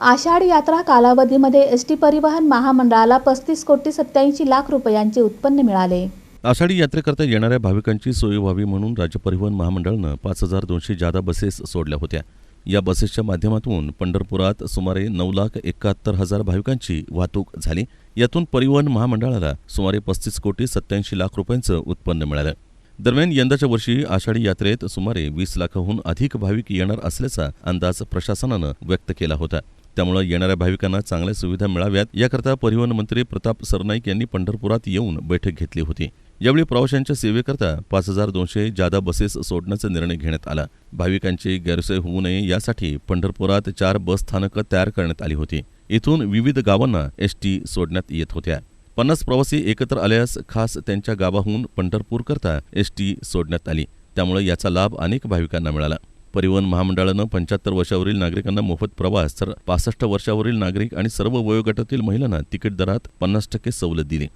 आषाढ यात्रा कालावधीमध्ये एसटी परिवहन महामंडळाला 35,87,00,000 रुपयांचे उत्पन्न मिळाले. आषाढी यात्रेकरता येणाऱ्या भाविकांची सोय व्हावी म्हणून राज्य परिवहन महामंडळानं 5,200 जादा बसेस सोडल्या होत्या. या बसेसच्या माध्यमातून पंढरपुरात सुमारे 9,71,000 भाविकांची वाहतूक झाली. यातून परिवहन महामंडळाला सुमारे 35,87,00,000 रुपयांचं उत्पन्न मिळालं. दरम्यान यंदाच्या वर्षी आषाढी यात्रेत सुमारे 20 लाखाहून अधिक भाविक येणार असल्याचा अंदाज प्रशासनानं व्यक्त केला होता. त्यामुळे येणाऱ्या भाविकांना चांगल्या सुविधा मिळाव्यात याकरता परिवहन मंत्री प्रताप सरनाईक यांनी पंढरपुरात येऊन बैठक घेतली होती. यावेळी प्रवाशांच्या सेवेकरता 5,200 जादा बसेस सोडण्याचा निर्णय घेण्यात आला. भाविकांची गैरसोय होऊ नये यासाठी पंढरपुरात 4 बस स्थानकं तयार करण्यात आली होती. इथून विविध गावांना एसटी सोडण्यात येत होत्या. 50 प्रवासी एकत्र आल्यास खास त्यांच्या गावाहून पंढरपूरकरता एसटी सोडण्यात आली. त्यामुळे याचा लाभ अनेक भाविकांना मिळाला. परिवहन महामंडळानं 75 वर्षावरील नागरिकांना मोफत प्रवास तर 65 वर्षावरील नागरिक आणि सर्व वयोगटातील महिलांना तिकीट दरात 50% सवलत दिली.